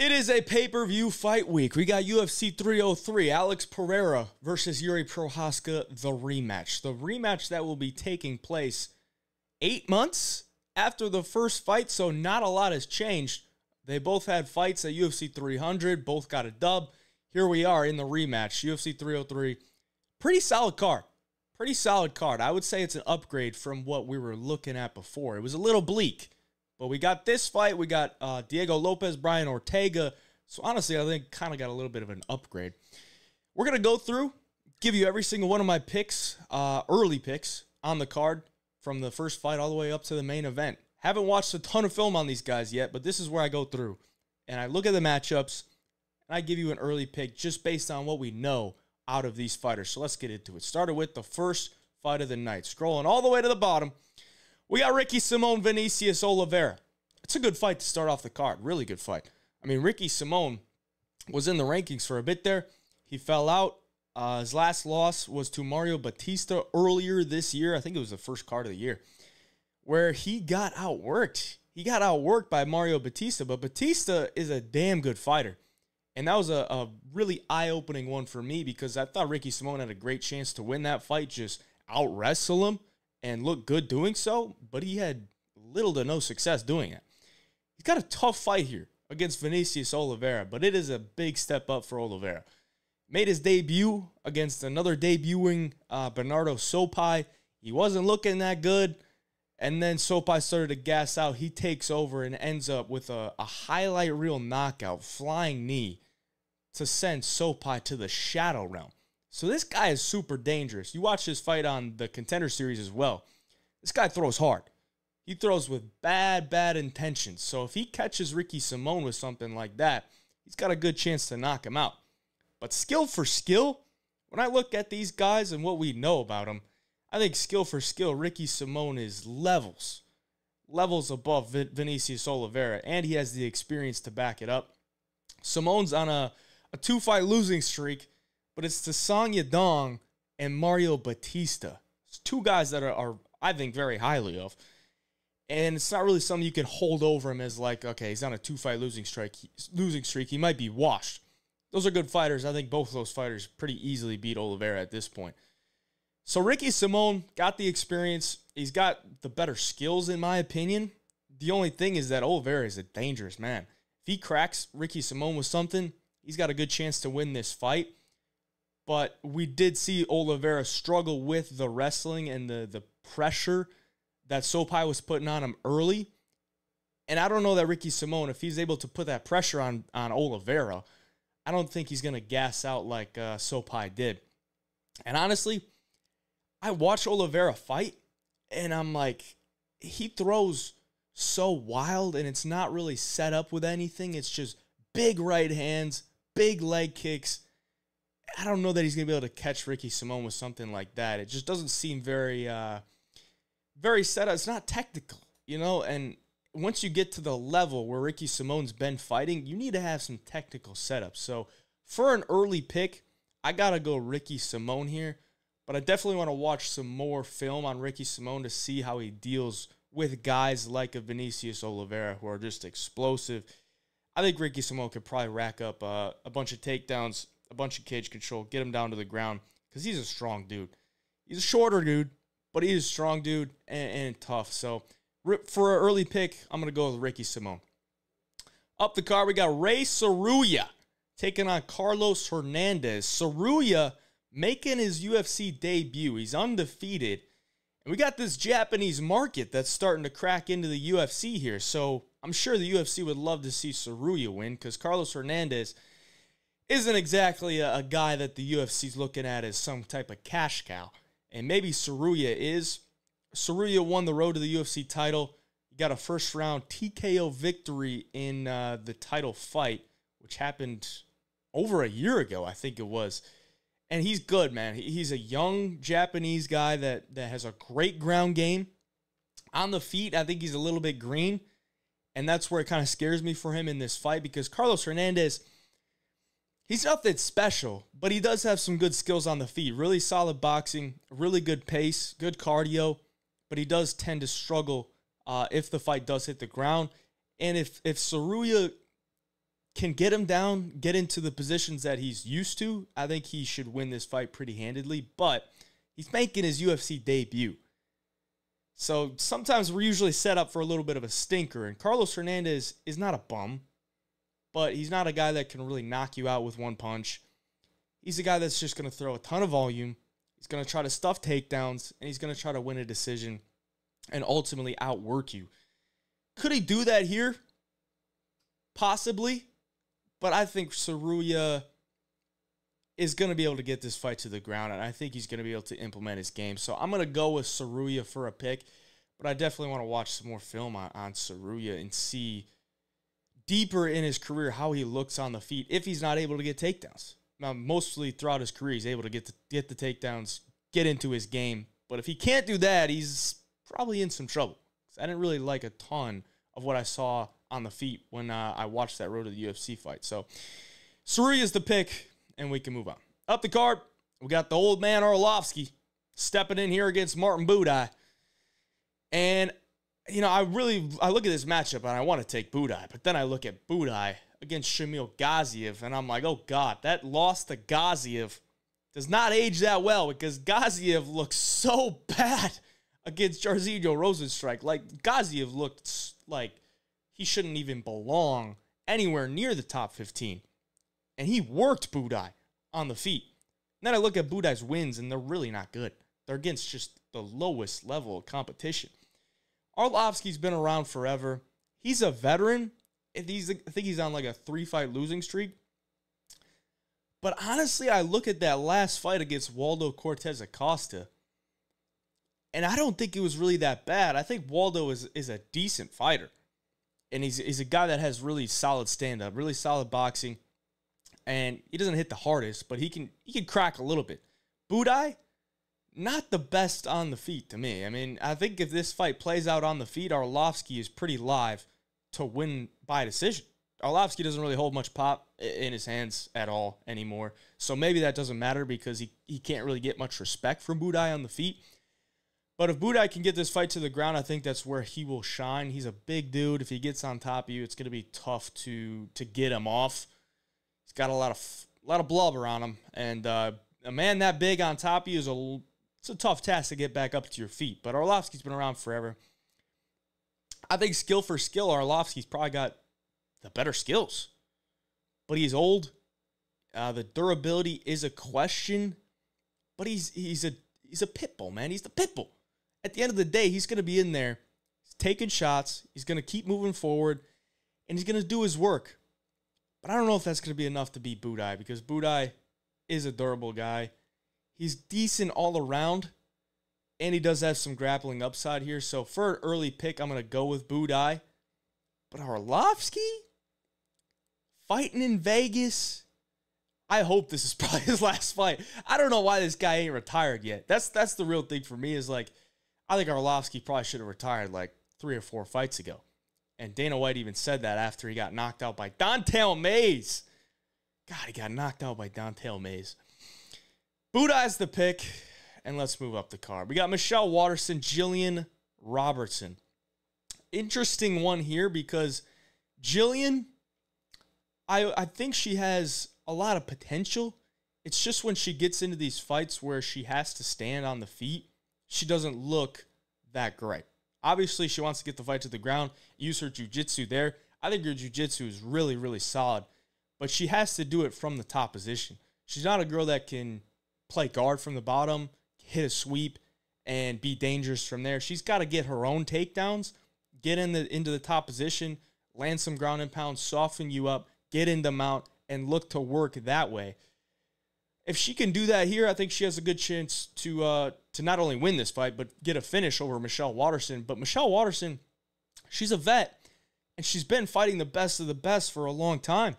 It is a pay-per-view fight week. We got UFC 303, Alex Pereira versus Yuri Prochazka, the rematch. The rematch that will be taking place 8 months after the first fight, so not a lot has changed. They both had fights at UFC 300, both got a dub. Here we are in the rematch, UFC 303. Pretty solid card. Pretty solid card. I would say it's an upgrade from what we were looking at before. It was a little bleak. But we got this fight. We got Diego Lopes, Brian Ortega. So honestly, I think kind of got a little bit of an upgrade. We're going to go through, give you every single one of my picks, early picks on the card from the first fight all the way up to the main event. Haven't watched a ton of film on these guys yet, but this is where I go through. And I look at the matchups, and I give you an early pick just based on what we know out of these fighters. So let's get into it. Started with the first fight of the night. Scrolling all the way to the bottom. We got Ricky Simón, Vinicius Oliveira. It's a good fight to start off the card. Really good fight. I mean, Ricky Simón was in the rankings for a bit there. He fell out. His last loss was to Mario Batista earlier this year. I think it was the first card of the year, where he got outworked. He got outworked by Mario Batista, but Batista is a damn good fighter. And that was a really eye-opening one for me because I thought Ricky Simón had a great chance to win that fight, just out-wrestle him and look good doing so, but he had little to no success doing it. He's got a tough fight here against Vinicius Oliveira, but it is a big step up for Oliveira. Made his debut against another debuting Bernardo Sopai. He wasn't looking that good, and then Sopai started to gas out. He takes over and ends up with a highlight reel knockout, flying knee, to send Sopai to the shadow realm. So this guy is super dangerous. You watch this fight on the Contender Series as well. This guy throws hard. He throws with bad intentions. So if he catches Ricky Simón with something like that, he's got a good chance to knock him out. But skill for skill, when I look at these guys and what we know about them, I think skill for skill, Ricky Simón is levels above Vinicius Oliveira, and he has the experience to back it up. Simón's on a 2-fight losing streak, but it's to Song Yadong and Mario Batista. It's two guys that are I think, very highly of. And it's not really something you can hold over him as like, okay, he's on a 2-fight losing streak. He might be washed. Those are good fighters. I think both of those fighters pretty easily beat Oliveira at this point. So Ricky Simón got the experience. He's got the better skills, in my opinion. The only thing is that Oliveira is a dangerous man. If he cracks Ricky Simón with something, he's got a good chance to win this fight. But we did see Oliveira struggle with the wrestling and the pressure that Sopai was putting on him early. And I don't know that Ricky Simón, if he's able to put that pressure on Oliveira, I don't think he's going to gas out like Sopai did. And honestly, I watch Oliveira fight, and I'm like, he throws so wild, and it's not really set up with anything. It's just big right hands, big leg kicks. I don't know that he's going to be able to catch Ricky Simón with something like that. It just doesn't seem very set up. It's not technical, you know? And once you get to the level where Ricky Simón's been fighting, you need to have some technical setup. So for an early pick, I got to go Ricky Simón here. But I definitely want to watch some more film on Ricky Simón to see how he deals with guys like a Vinicius Oliveira who are just explosive. I think Ricky Simón could probably rack up a bunch of takedowns, a bunch of cage control, get him down to the ground, because he's a strong dude. He's a shorter dude, but he's a strong dude and tough. So for an early pick, I'm going to go with Ricky Simón. Up the card, we got Ray Tsuruya taking on Carlos Hernandez. Tsuruya making his UFC debut. He's undefeated. And we got this Japanese market that's starting to crack into the UFC here. So I'm sure the UFC would love to see Tsuruya win, because Carlos Hernandez isn't exactly a guy that the UFC's looking at as some type of cash cow. And maybe Tsuruya is. Tsuruya won the road to the UFC title. He got a first-round TKO victory in the title fight, which happened over a year ago, I think it was. And he's good, man. He's a young Japanese guy that has a great ground game. On the feet, I think he's a little bit green. And that's where it kind of scares me for him in this fight, because Carlos Hernandez, he's nothing special, but he does have some good skills on the feet. Really solid boxing, really good pace, good cardio, but he does tend to struggle if the fight does hit the ground. And if Tsuruya can get him down, get into the positions that he's used to, I think he should win this fight pretty handedly. But he's making his UFC debut. So sometimes we're usually set up for a little bit of a stinker. And Carlos Hernandez is not a bum, but he's not a guy that can really knock you out with one punch. He's a guy that's just going to throw a ton of volume. He's going to try to stuff takedowns, and he's going to try to win a decision and ultimately outwork you. Could he do that here? Possibly. But I think Tsuruya is going to be able to get this fight to the ground, and I think he's going to be able to implement his game. So I'm going to go with Tsuruya for a pick, but I definitely want to watch some more film on Tsuruya and see deeper in his career how he looks on the feet if he's not able to get takedowns. Now, mostly throughout his career, he's able to get the takedowns, get into his game. But if he can't do that, he's probably in some trouble. I didn't really like a ton of what I saw on the feet when I watched that Road to the UFC fight. So Tsuruya is the pick, and we can move on. Up the card, we got the old man Arlovski stepping in here against Martin Buday. And, you know, I look at this matchup, and I want to take Buday. But then I look at Buday against Shamil Gaziev, and I'm like, oh, God, that loss to Gaziev does not age that well because Gaziev looks so bad against Jairzinho Rozenstruik. Like, Gaziev looked like he shouldn't even belong anywhere near the top 15. And he worked Buday on the feet. And then I look at Buday's wins, and they're really not good. They're against just the lowest level of competition. Arlovski's been around forever. He's a veteran. I think he's on like a 3-fight losing streak. But honestly, I look at that last fight against Waldo Cortez Acosta, and I don't think it was really that bad. I think Waldo is a decent fighter. And he's a guy that has really solid stand-up, really solid boxing. And he doesn't hit the hardest, but he can crack a little bit. Buday, not the best on the feet to me. I mean, I think if this fight plays out on the feet, Arlovski is pretty live to win by decision. Arlovski doesn't really hold much pop in his hands at all anymore. So maybe that doesn't matter because he can't really get much respect from Buday on the feet. But if Buday can get this fight to the ground, I think that's where he will shine. He's a big dude. If he gets on top of you, it's going to be tough to get him off. He's got a lot of blubber on him, and a man that big on top of you it's a tough task to get back up to your feet. But Arlovski's been around forever. I think skill for skill, Arlovski's probably got the better skills, but he's old. The durability is a question, but he's a pit bull, man. He's the pit bull. At the end of the day, he's going to be in there. He's taking shots. He's going to keep moving forward, and he's going to do his work. But I don't know if that's going to be enough to beat Buday because Buday is a durable guy. He's decent all around, and he does have some grappling upside here. So for an early pick, I'm going to go with Buday. But Arlovski fighting in Vegas, I hope this is probably his last fight. I don't know why this guy ain't retired yet. That's the real thing for me is like, I think Arlovski probably should have retired like 3 or 4 fights ago. And Dana White even said that after he got knocked out by Don'Tale Mayes. God, he got knocked out by Don'Tale Mayes. Buday's the pick, and let's move up the card. We got Michelle Waterson, Jillian Robertson. Interesting one here because Jillian, I think she has a lot of potential. It's just when she gets into these fights where she has to stand on the feet, she doesn't look that great. Obviously, she wants to get the fight to the ground, use her jiu-jitsu there. I think her jiu-jitsu is really, really solid, but she has to do it from the top position. She's not a girl that can play guard from the bottom, hit a sweep, and be dangerous from there. She's got to get her own takedowns, get into the top position, land some ground and pound, soften you up, get into mount, and look to work that way. If she can do that here, I think she has a good chance to not only win this fight, but get a finish over Michelle Waterson. But Michelle Waterson, she's a vet, and she's been fighting the best of the best for a long time.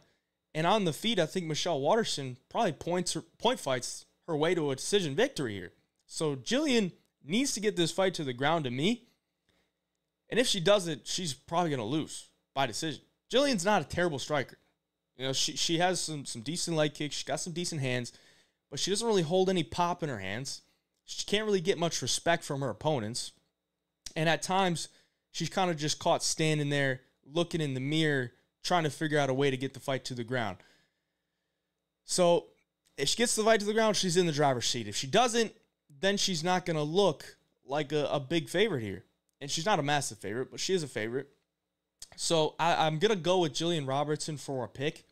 And on the feet, I think Michelle Waterson probably point fights her way to a decision victory here. So Jillian needs to get this fight to the ground to me. And if she does it, she's probably going to lose by decision. Jillian's not a terrible striker. You know, she has some decent leg kicks. She's got some decent hands, but she doesn't really hold any pop in her hands. She can't really get much respect from her opponents. And at times, she's kind of just caught standing there, looking in the mirror, trying to figure out a way to get the fight to the ground. So if she gets the fight to the ground, she's in the driver's seat. If she doesn't, then she's not going to look like a big favorite here. And she's not a massive favorite, but she is a favorite. So I'm going to go with Jillian Robertson for a pick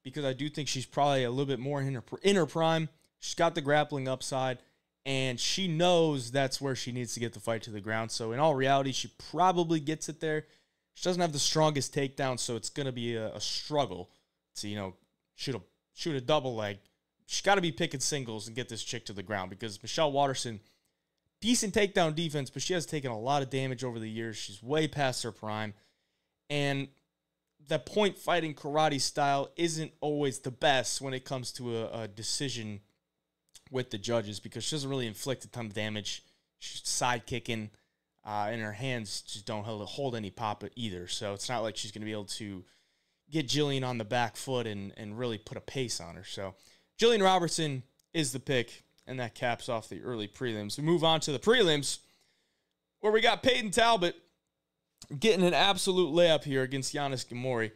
because I do think she's probably a little bit more in her prime. She's got the grappling upside, and she knows that's where she needs to get the fight to the ground. So in all reality, she probably gets it there. She doesn't have the strongest takedown, so it's going to be a struggle to, shoot a double leg. She's got to be picking singles and get this chick to the ground because Michelle Waterson, decent takedown defense, but she has taken a lot of damage over the years. She's way past her prime. And the point fighting karate style isn't always the best when it comes to a decision with the judges because she doesn't really inflict a ton of damage. She's side kicking, and her hands just don't hold any pop either. So it's not like she's going to be able to get Jillian on the back foot and really put a pace on her. So Jillian Robertson is the pick, and that caps off the early prelims. We move on to the prelims, where we got Peyton Talbott getting an absolute layup here against Giannis Ghemmouri.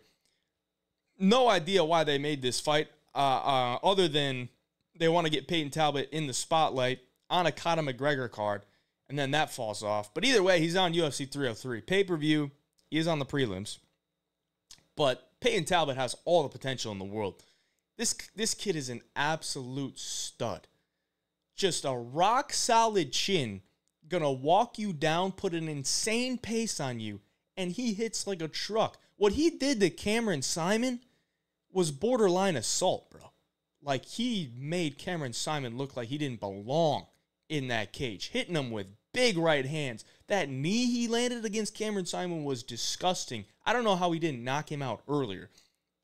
No idea why they made this fight, other than they want to get Peyton Talbott in the spotlight on a Conor McGregor card, and then that falls off. But either way, he's on UFC 303. Pay-per-view, he is on the prelims. But Peyton Talbott has all the potential in the world. This kid is an absolute stud. Just a rock-solid chin, gonna walk you down, put an insane pace on you, and he hits like a truck. What he did to Cameron Simon was borderline assault, bro. Like, he made Cameron Simon look like he didn't belong in that cage, hitting him with big right hands. That knee he landed against Cameron Simon was disgusting. I don't know how he didn't knock him out earlier.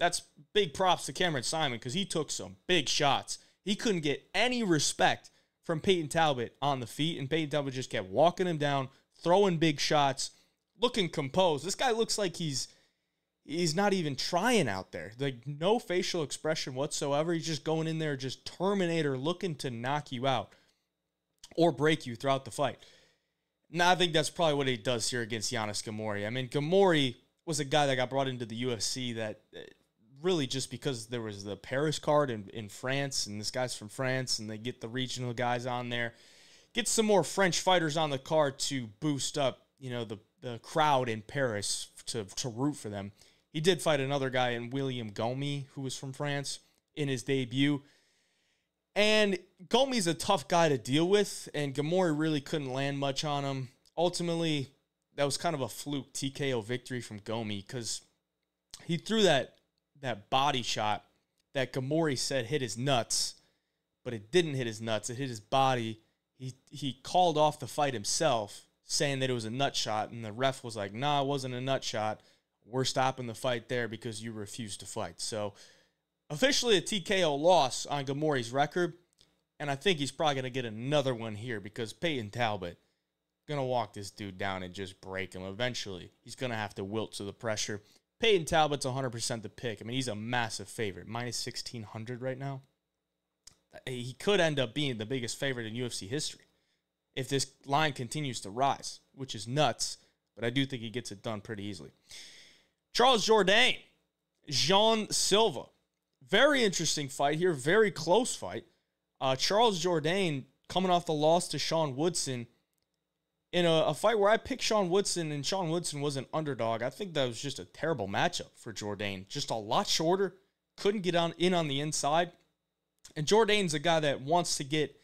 That's big props to Cameron Simon because he took some big shots. He couldn't get any respect from Peyton Talbott on the feet, and Peyton Talbott just kept walking him down, throwing big shots, looking composed. This guy looks like he's not even trying out there. Like, no facial expression whatsoever. He's just going in there, just Terminator, looking to knock you out or break you throughout the fight. Now, I think that's probably what he does here against Giannis Ghemmouri. I mean, Ghemmouri was a guy that got brought into the UFC that really just because there was the Paris card in France, and this guy's from France, and they get the regional guys on there. Get some more French fighters on the card to boost up, the crowd in Paris to root for them. He did fight another guy in William Gomi, who was from France, in his debut. And Gomi's a tough guy to deal with, and Ghemmouri really couldn't land much on him. Ultimately, that was kind of a fluke TKO victory from Gomi because he threw that body shot that Ghemmouri said hit his nuts, but it didn't hit his nuts. It hit his body. He called off the fight himself, saying that it was a nut shot, and the ref was like, nah, it wasn't a nut shot. We're stopping the fight there because you refused to fight. So officially a TKO loss on Ghemmouri's record, and I think he's probably going to get another one here because Peyton Talbott going to walk this dude down and just break him. Eventually, he's going to have to wilt to the pressure. Peyton Talbott's 100% the pick. I mean, he's a massive favorite, minus 1,600 right now. He could end up being the biggest favorite in UFC history if this line continues to rise, which is nuts, but I do think he gets it done pretty easily. Charles Jourdain, Jean Silva. Very interesting fight here, very close fight. Charles Jourdain coming off the loss to Sean Woodson in a fight where I picked Sean Woodson, and Sean Woodson was an underdog. I think that was just a terrible matchup for Jourdain. Just a lot shorter, couldn't get in on the inside. And Jourdain's a guy that wants to get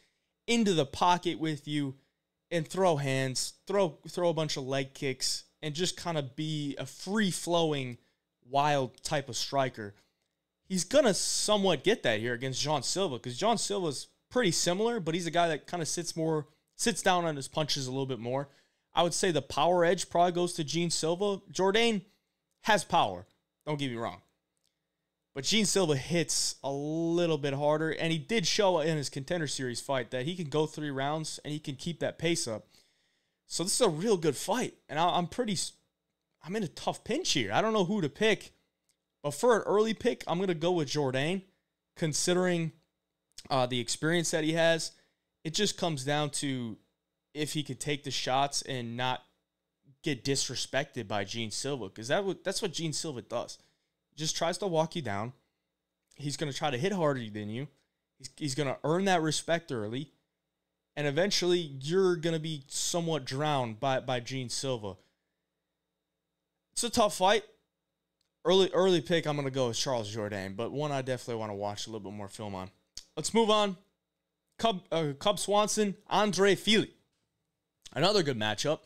into the pocket with you and throw hands, throw a bunch of leg kicks, and just kind of be a free-flowing, wild type of striker. He's going to somewhat get that here against Jean Silva because Jean Silva's pretty similar, but he's a guy that kind of sits down on his punches a little bit more. I would say the power edge probably goes to Jean Silva. Jourdain has power, don't get me wrong. But Jean Silva hits a little bit harder, and he did show in his Contender Series fight that he can go 3 rounds and he can keep that pace up. So this is a real good fight, and I'm in a tough pinch here. I don't know who to pick, but for an early pick, I'm going to go with Jourdain, considering the experience that he has. It just comes down to if he could take the shots and not get disrespected by Jean Silva, because that's what Jean Silva does. just tries to walk you down. He's going to try to hit harder than you. He's going to earn that respect early. And eventually, you're going to be somewhat drowned by Gene Silva. It's a tough fight. Early pick, I'm going to go with Charles Jourdain, but one I definitely want to watch a little bit more film on. Let's move on. Cub Swanson, Andre Fili. Another good matchup.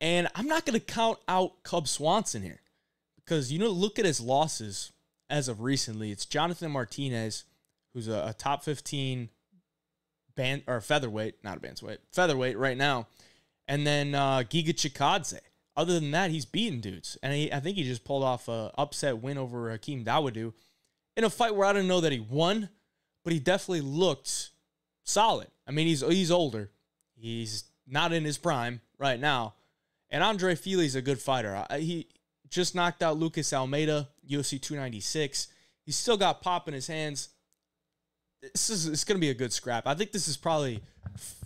And I'm not going to count out Cub Swanson here because, look at his losses as of recently. It's Jonathan Martinez, who's a top 15 featherweight, not a bantamweight, featherweight right now. And then Giga Chikadze. Other than that, he's beaten dudes. And I think he just pulled off an upset win over Hakeem Dawodu in a fight where I didn't know that he won, but he definitely looked solid. I mean, he's older. He's not in his prime right now. And Andre Fili's a good fighter. He just knocked out Lucas Almeida, UFC 296. He's still got pop in his hands. It's going to be a good scrap. I think this is probably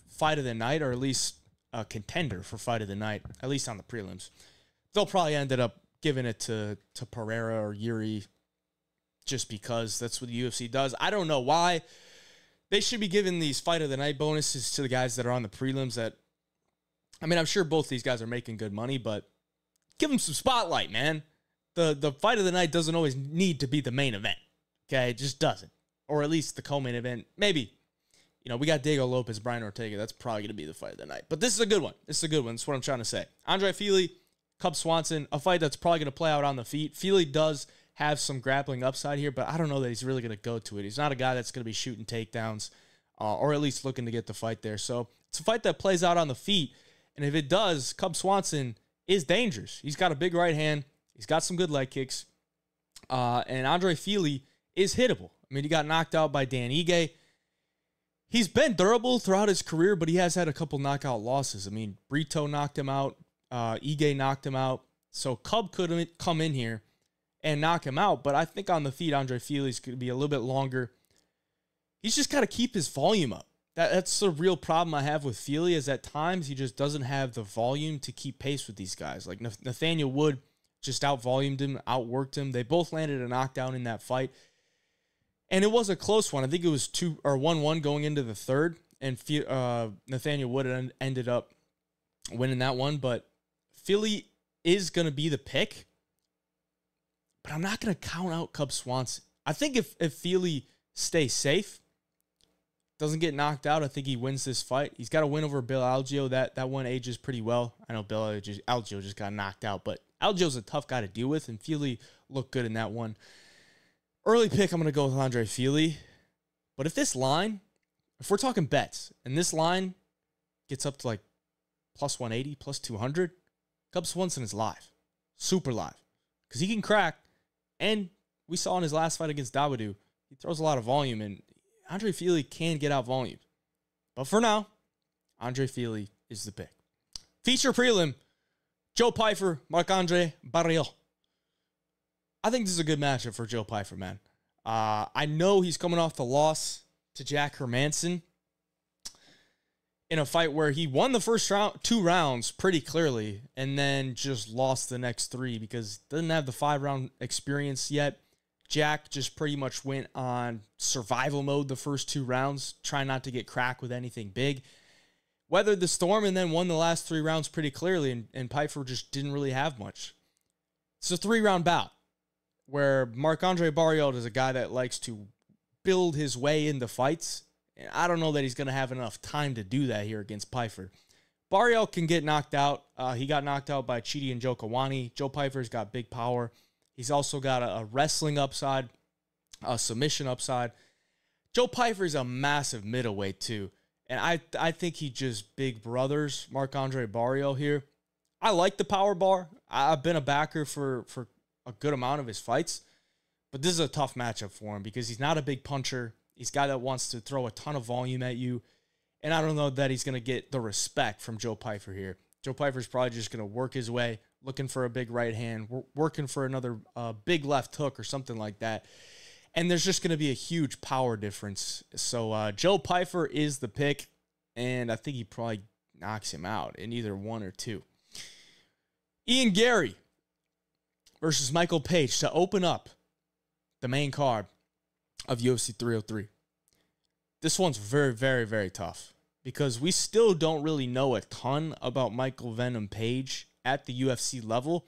fight of the night, or at least a contender for fight of the night, at least on the prelims. They'll probably ended up giving it to Pereira or Yuri just because that's what the UFC does. I don't know why. They should be giving these fight of the night bonuses to the guys that are on the prelims that, I mean, I'm sure both these guys are making good money, but give them some spotlight, man. The fight of the night doesn't always need to be the main event. Okay, it just doesn't. Or at least the co-main event. Maybe. We got Diego Lopes, Brian Ortega. That's probably going to be the fight of the night. But this is a good one. This is a good one. That's what I'm trying to say. Andre Fili, Cub Swanson, a fight that's probably going to play out on the feet. Fili does have some grappling upside here, but I don't know that he's really going to go to it. He's not a guy that's going to be shooting takedowns or at least looking to get the fight there. So it's a fight that plays out on the feet. And if it does, Cub Swanson is dangerous. He's got a big right hand. He's got some good leg kicks. And Andre Fili is hittable. I mean, he got knocked out by Dan Ige. He's been durable throughout his career, but he has had a couple knockout losses. I mean, Brito knocked him out. Ige knocked him out. So Cub could come in here and knock him out. But I think on the feet, Andre Fili's going to be a little bit longer. He's just got to keep his volume up. That's the real problem I have with Fili, is at times he just doesn't have the volume to keep pace with these guys. Like Nathaniel Wood just out-volumed him, outworked him. They both landed a knockdown in that fight. And it was a close one. I think it was 1-1 going into the third. And Nathaniel Wood ended up winning that one. But Fili is going to be the pick. But I'm not going to count out Cub Swanson. I think if Fili stays safe, doesn't get knocked out, I think he wins this fight. He's got a win over Bill Algeo. That one ages pretty well. I know Bill Algeo just got knocked out, but Algeo's a tough guy to deal with, and Fili looked good in that one. Early pick, I'm going to go with Andre Fili. But if we're talking bets, and this line gets up to like plus 180, plus 200, Cub Swanson is live. Super live. Because he can crack, and we saw in his last fight against Dawodu, he throws a lot of volume, and Andre Fili can get out volume. But for now, Andre Fili is the pick. Feature prelim, Joe Pyfer, Marc-Andre Barriault. I think this is a good matchup for Joe Pyfer, man. I know he's coming off the loss to Jack Hermanson in a fight where he won the first two rounds pretty clearly and then just lost the next three because he doesn't have the 5-round experience yet. Jack just pretty much went on survival mode the first 2 rounds, trying not to get cracked with anything big. Weathered the storm and then won the last 3 rounds pretty clearly, and Pyfer just didn't really have much. It's a 3-round bout where Marc-Andre Barriault is a guy that likes to build his way into fights, and I don't know that he's going to have enough time to do that here against Pyfer. Barriault can get knocked out. He got knocked out by Chidi and Joe Kawani. Joe Pyfer's got big power. He's also got a wrestling upside, a submission upside. Joe Pyfer's a massive middleweight too. And I think he just big brothers Marc-Andre Barriault here. I like the power bar. I've been a backer for a good amount of his fights. But this is a tough matchup for him because he's not a big puncher. He's a guy that wants to throw a ton of volume at you. And I don't know that he's going to get the respect from Joe Pyfer here. Joe Pyfer's probably just going to work his way, looking for a big right hand, working for another big left hook or something like that. And there's just going to be a huge power difference. So Joe Pyfer is the pick, and I think he probably knocks him out in either 1 or 2. Ian Garry, versus Michael Page to open up the main card of UFC 303. This one's very, very, very tough because we still don't really know a ton about Michael Venom Page at the UFC level.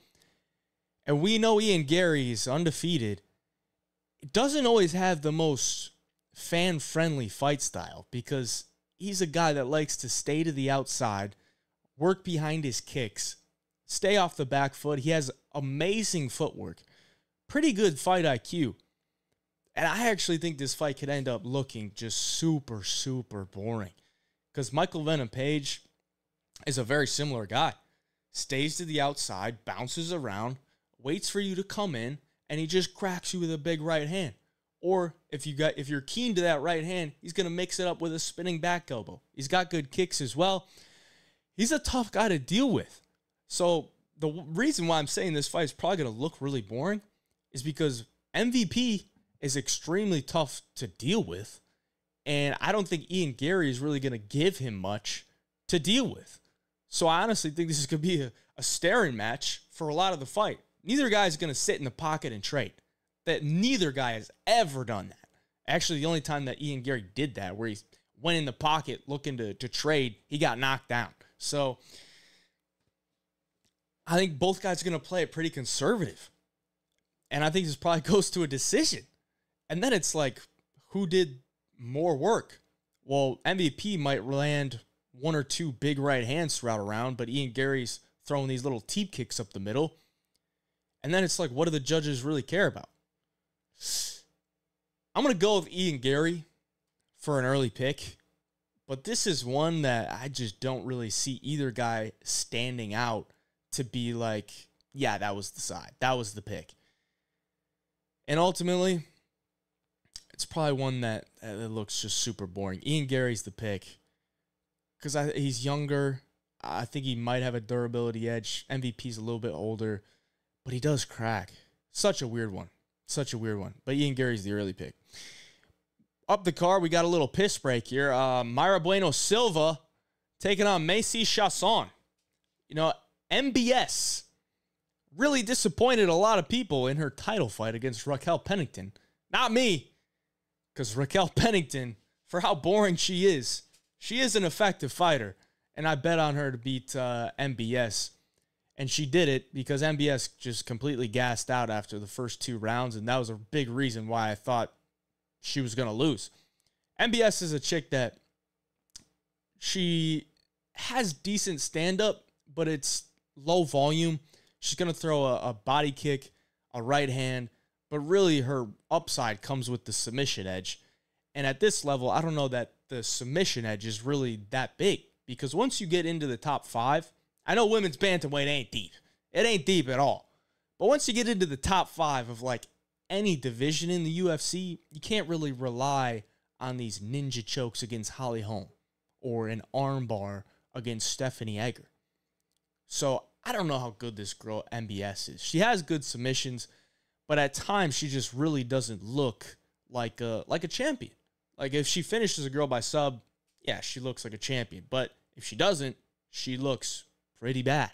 And we know Ian Garry is undefeated. It doesn't always have the most fan-friendly fight style because he's a guy that likes to stay to the outside, work behind his kicks, stay off the back foot. He has amazing footwork, pretty good fight IQ. And I actually think this fight could end up looking just super, super boring because Michael Venom Page is a very similar guy. Stays to the outside, bounces around, waits for you to come in, and he just cracks you with a big right hand. Or if you're keen to that right hand, he's going to mix it up with a spinning back elbow. He's got good kicks as well. He's a tough guy to deal with. So the reason why I'm saying this fight is probably going to look really boring is because MVP is extremely tough to deal with. And I don't think Ian Garry is really going to give him much to deal with. So I honestly think this is going to be a staring match for a lot of the fight. Neither guy is going to sit in the pocket and trade. That neither guy has ever done that. Actually, the only time that Ian Garry did that, where he went in the pocket looking to trade, he got knocked down. So I think both guys are going to play it pretty conservative. And I think this probably goes to a decision. And then it's like, who did more work? Well, MVP might land one or two big right hands throughout a round, but Ian Garry's throwing these little teep kicks up the middle. And then it's like, what do the judges really care about? I'm going to go with Ian Garry for an early pick, but this is one that I just don't really see either guy standing out to be like, yeah, that was the side. That was the pick. And ultimately, it's probably one that looks just super boring. Ian Garry's the pick because he's younger. I think he might have a durability edge. MVP's a little bit older, but he does crack. Such a weird one. Such a weird one. But Ian Garry's the early pick. Up the card, we got a little piss break here. Mayra Bueno Silva taking on Macy Chiasson. You know, MBS really disappointed a lot of people in her title fight against Raquel Pennington. Not me, because Raquel Pennington, for how boring she is an effective fighter. And I bet on her to beat MBS. And she did it because MBS just completely gassed out after the first two rounds. And that was a big reason why I thought she was going to lose. MBS is a chick that she has decent stand-up, but it's low volume. She's going to throw a body kick, a right hand, but really her upside comes with the submission edge. And at this level, I don't know that the submission edge is really that big because once you get into the top five, I know women's bantamweight ain't deep. It ain't deep at all. But once you get into the top five of like any division in the UFC, you can't really rely on these ninja chokes against Holly Holm or an armbar against Stephanie Egger. So I don't know how good this girl MBS is. She has good submissions, but at times she just really doesn't look like a champion. Like if she finishes a girl by sub, yeah, she looks like a champion. But if she doesn't, she looks pretty bad.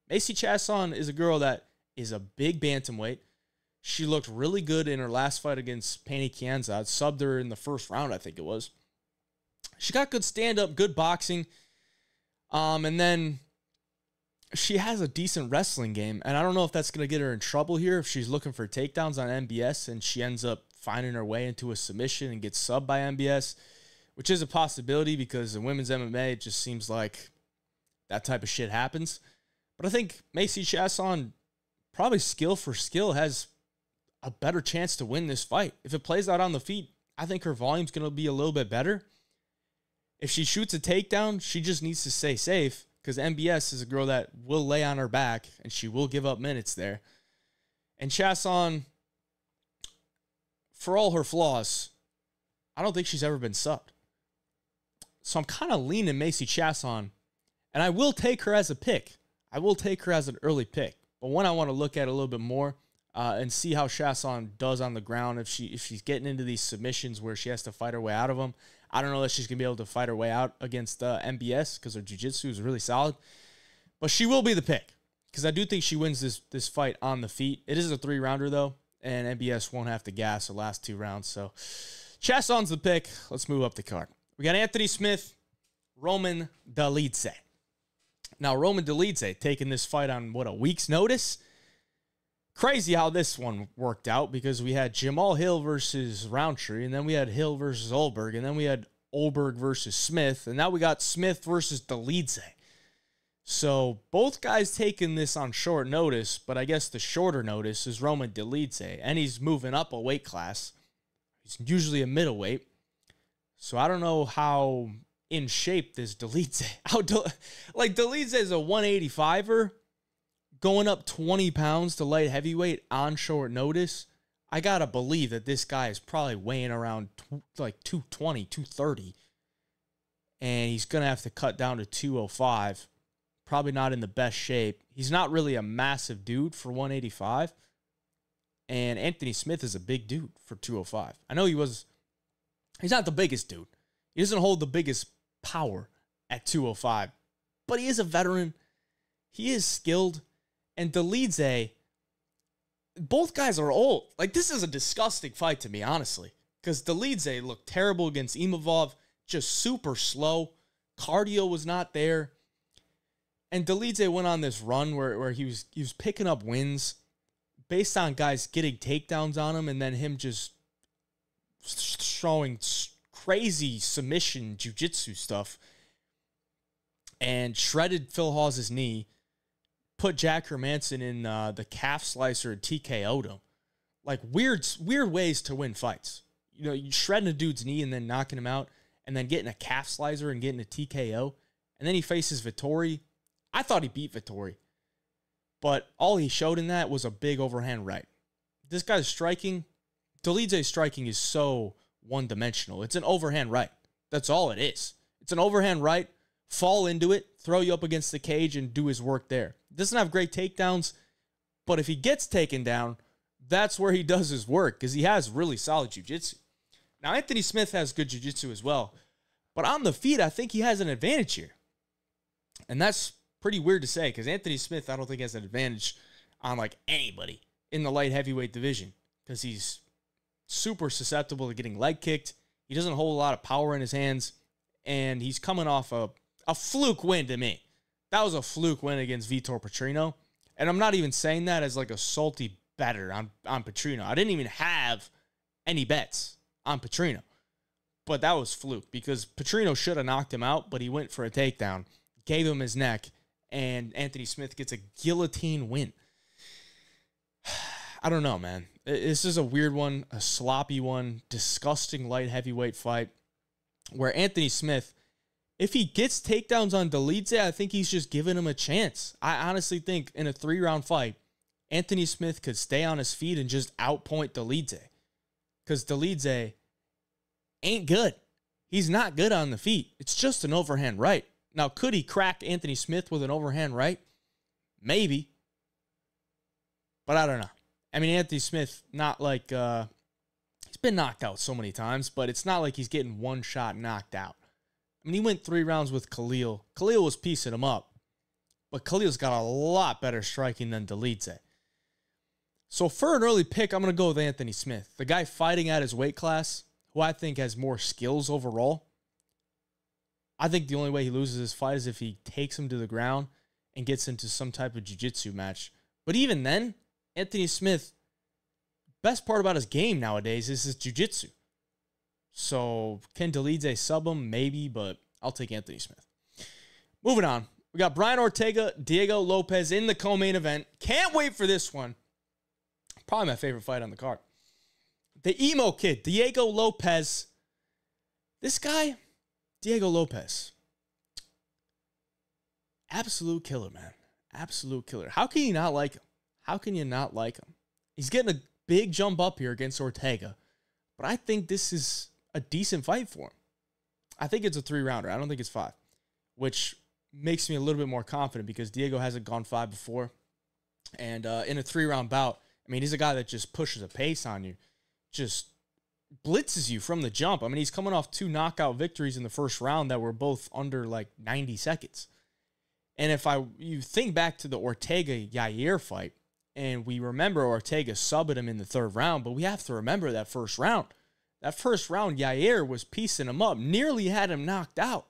Macy Chiasson is a girl that is a big bantamweight. She looked really good in her last fight against Pannie Kianzad. Subbed her in the first round, I think it was. She got good stand-up, good boxing. And then she has a decent wrestling game. And I don't know if that's going to get her in trouble here if she's looking for takedowns on MBS and she ends up finding her way into a submission and gets subbed by MBS, which is a possibility because in women's MMA, it just seems like that type of shit happens. But I think Macy Chiasson, probably skill for skill, has a better chance to win this fight. If it plays out on the feet, I think her volume's going to be a little bit better. If she shoots a takedown, she just needs to stay safe because MBS is a girl that will lay on her back and she will give up minutes there. And Chiasson, for all her flaws, I don't think she's ever been subbed. So I'm kind of leaning Macy Chiasson. And I will take her as a pick. I will take her as an early pick. But one I want to look at a little bit more and see how Chiasson does on the ground. If she's getting into these submissions where she has to fight her way out of them. I don't know that she's going to be able to fight her way out against MBS because her jiu-jitsu is really solid. But she will be the pick. because I do think she wins this fight on the feet. It is a 3-rounder, though, and MBS won't have to gas the last 2 rounds. So Chiasson's the pick. Let's move up the card. We got Anthony Smith, Roman Dolidze. Now, Roman Dolidze taking this fight on, what, a week's notice? Crazy how this one worked out, because we had Jamal Hill versus Roundtree, and then we had Hill versus Olberg, and then we had Olberg versus Smith, and now we got Smith versus Dolidze. So both guys taking this on short notice, but I guess the shorter notice is Roman Dolidze, and he's moving up a weight class. He's usually a middleweight. So I don't know how in shape this Dolidze. Dolidze is a 185er going up 20 pounds to light heavyweight on short notice. I got to believe that this guy is probably weighing around 220, 230. And he's going to have to cut down to 205. Probably not in the best shape. He's not really a massive dude for 185. And Anthony Smith is a big dude for 205. I know he's not the biggest dude. He doesn't hold the biggest power at 205. But he is a veteran. He is skilled. And Dolidze, both guys are old. This is a disgusting fight to me, honestly. Because Dolidze looked terrible against Imavov. Just super slow. Cardio was not there. And Dolidze went on this run where he was picking up wins based on guys getting takedowns on him, and then him just showing crazy submission jiu-jitsu stuff, and shredded Phil Hawes' knee, put Jack Hermanson in the calf slicer and TKO'd him. Weird ways to win fights. You shredding a dude's knee and then knocking him out, and then getting a calf slicer and getting a TKO, and then he faces Vettori. I thought he beat Vettori, but all he showed in that was a big overhand right. This guy's striking, Dolidze's striking is so one-dimensional. It's an overhand right. That's all it is. It's an overhand right, fall into it, throw you up against the cage, and do his work there. Doesn't have great takedowns, but if he gets taken down, that's where he does his work, because he has really solid jiu-jitsu. Now, Anthony Smith has good jiu-jitsu as well, but on the feet, I think he has an advantage here. And that's pretty weird to say, because Anthony Smith, I don't think has an advantage on anybody in the light heavyweight division, because he's super susceptible to getting leg kicked. He doesn't hold a lot of power in his hands, and he's coming off a fluke win to me. That was a fluke win against Vitor Petrino, and I'm not even saying that as a salty better on Petrino. I didn't even have any bets on Petrino, but that was fluke, because Petrino should have knocked him out, but he went for a takedown, gave him his neck, and Anthony Smith gets a guillotine win. I don't know, man. This is a weird one, a sloppy one, disgusting light heavyweight fight where Anthony Smith, if he gets takedowns on Dolidze, I think he's just giving him a chance. I honestly think in a 3-round fight, Anthony Smith could stay on his feet and just outpoint Dolidze, because Dolidze ain't good. He's not good on the feet. It's just an overhand right. Now, could he crack Anthony Smith with an overhand right? Maybe. But I don't know. I mean, Anthony Smith, not he's been knocked out so many times, but it's not like he's getting one shot knocked out. I mean, he went 3 rounds with Khalil. Khalil was piecing him up, but Khalil's got a lot better striking than Dolidze. So for an early pick, I'm going to go with Anthony Smith, the guy fighting at his weight class, who I think has more skills overall. I think the only way he loses this fight is if he takes him to the ground and gets into some type of jiu-jitsu match. But even then, Anthony Smith, best part about his game nowadays is his jiu-jitsu. So can Dolidze sub him? Maybe, but I'll take Anthony Smith. Moving on. We got Brian Ortega, Diego Lopes in the co-main event. Can't wait for this one. Probably my favorite fight on the card. The emo kid, Diego Lopes. This guy, Diego Lopes. Absolute killer, man. Absolute killer. How can you not like him? How can you not like him? He's getting a big jump up here against Ortega, but I think this is a decent fight for him. I think it's a 3-rounder. I don't think it's 5, which makes me a little bit more confident because Diego hasn't gone 5 before. And in a 3-round bout, I mean, he's a guy that just pushes a pace on you, just blitzes you from the jump. I mean, he's coming off 2 knockout victories in the first round that were both under 90 seconds. And if you think back to the Ortega-Yair fight, and we remember Ortega subbed him in the 3rd round, but we have to remember that first round. That first round, Yair was piecing him up, nearly had him knocked out.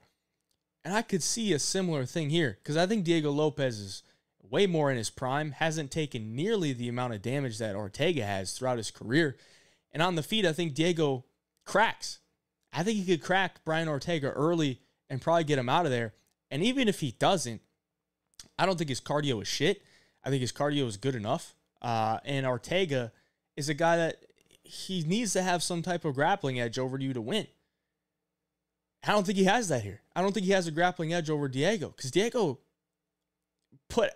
And I could see a similar thing here, because I think Diego Lopes is way more in his prime, hasn't taken nearly the amount of damage that Ortega has throughout his career. And on the feet, I think Diego cracks. I think he could crack Brian Ortega early and probably get him out of there. And even if he doesn't, I don't think his cardio is shit. I think his cardio is good enough. And Ortega is a guy that he needs to have some type of grappling edge over you to win. I don't think he has that here. I don't think he has a grappling edge over Diego, because Diego put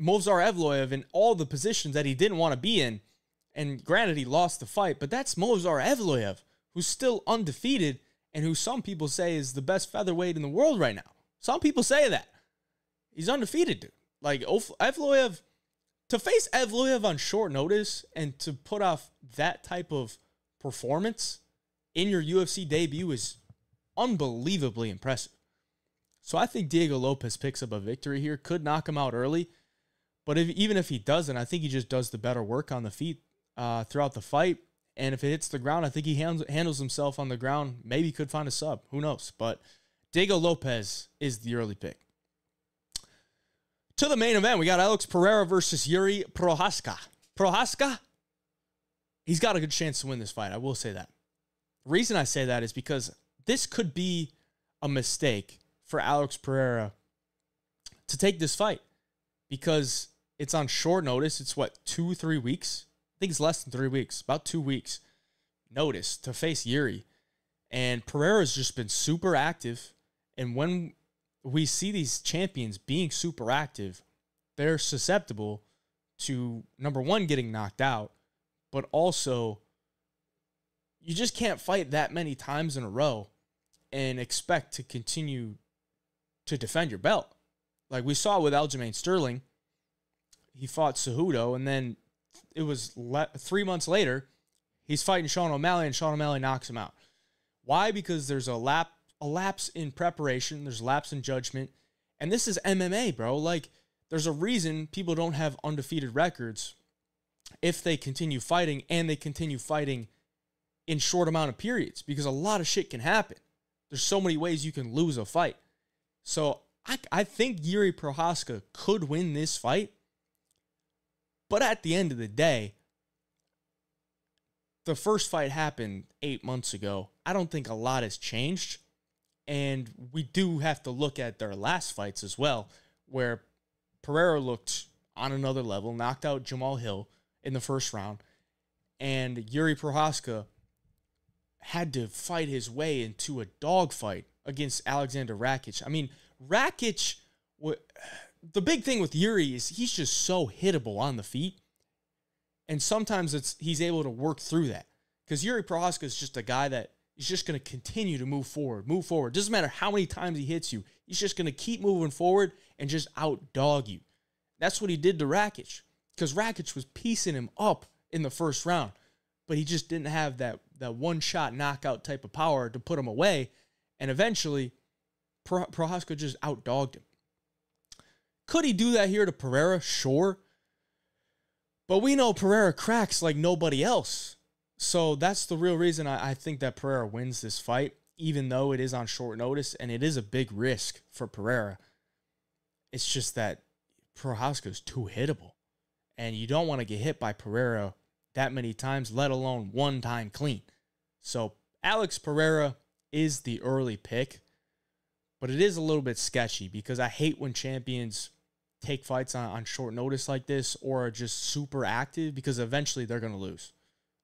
Movsar Evloev in all the positions that he didn't want to be in. And granted, he lost the fight, but that's Movsar Evloev, who's still undefeated and who some people say is the best featherweight in the world right now. Some people say that. He's undefeated, dude. Like, Evloev, to face Evloev on short notice and to put off that type of performance in your UFC debut is unbelievably impressive. So I think Diego Lopes picks up a victory here, could knock him out early. But even if he doesn't, I think he just does the better work on the feet throughout the fight. And if it hits the ground, I think he handles himself on the ground. Maybe could find a sub. Who knows? But Diego Lopes is the early pick. To the main event, we got Alex Pereira versus Yuri Prochazka. Prochazka, he's got a good chance to win this fight. I will say that. The reason I say that is because this could be a mistake for Alex Pereira to take this fight, because it's on short notice. It's what, 2-3 weeks? I think it's less than 3 weeks, about 2 weeks notice to face Yuri. And Pereira's just been super active. And when we see these champions being super active, they're susceptible to, number one, getting knocked out, but also you just can't fight that many times in a row and expect to continue to defend your belt. Like we saw with Aljamain Sterling, he fought Cejudo, and then it was 3 months later, he's fighting Sean O'Malley, and Sean O'Malley knocks him out. Why? Because there's a lapse in preparation, there's lapse in judgment, and this is MMA, bro. Like, there's a reason people don't have undefeated records if they continue fighting, and they continue fighting in short amount of periods, because a lot of shit can happen. There's so many ways you can lose a fight. So I think Yuri Prochazka could win this fight, but at the end of the day, the first fight happened 8 months ago. I don't think a lot has changed, and we do have to look at their last fights as well, where Pereira looked on another level, knocked out Jamal Hill in the first round, and Yuri Prochazka had to fight his way into a dogfight against Alexander Rakic. I mean, Rakic, the big thing with Yuri is he's just so hittable on the feet, and sometimes he's able to work through that, because Yuri Prochazka is just a guy that is just going to continue to move forward. Doesn't matter how many times he hits you. He's just going to keep moving forward and just outdog you. That's what he did to Rakic, because Rakic was piecing him up in the first round, but he just didn't have that one-shot knockout type of power to put him away, and eventually Prochazka just outdogged him. Could he do that here to Pereira? Sure. But we know Pereira cracks like nobody else. So that's the real reason I think that Pereira wins this fight, even though it is on short notice, and it is a big risk for Pereira. It's just that Prochazka is too hittable, and you don't want to get hit by Pereira that many times, let alone one time clean. So Alex Pereira is the early pick, but it is a little bit sketchy, because I hate when champions take fights on short notice like this, or are just super active, because eventually they're going to lose.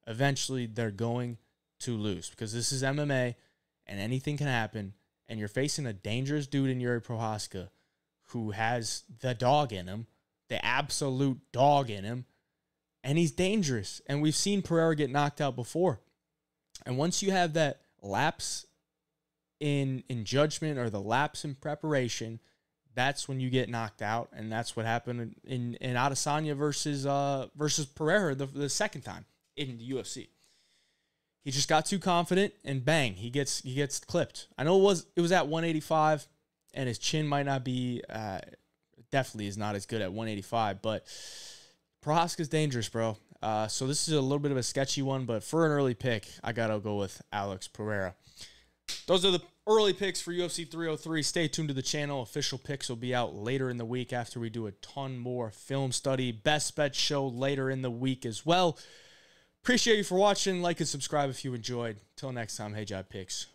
Eventually they're going to lose, because this is MMA and anything can happen, and you're facing a dangerous dude in Yuri Prochazka who has the dog in him, the absolute dog in him, and he's dangerous. And we've seen Pereira get knocked out before. And once you have that lapse in judgment, or the lapse in preparation, that's when you get knocked out. And that's what happened in Adesanya versus Pereira the second time in the UFC. He just got too confident, and bang, he gets clipped. I know it was at 185, and his chin might not be definitely is not as good at 185, but Prochazka's dangerous, bro. So this is a little bit of a sketchy one, but for an early pick, I got to go with Alex Pereira. Those are the early picks for UFC 303. Stay tuned to the channel. Official picks will be out later in the week after we do a ton more film study. Best bet show later in the week as well. Appreciate you for watching. Like and subscribe if you enjoyed. Till next time, hey, Jive Picks.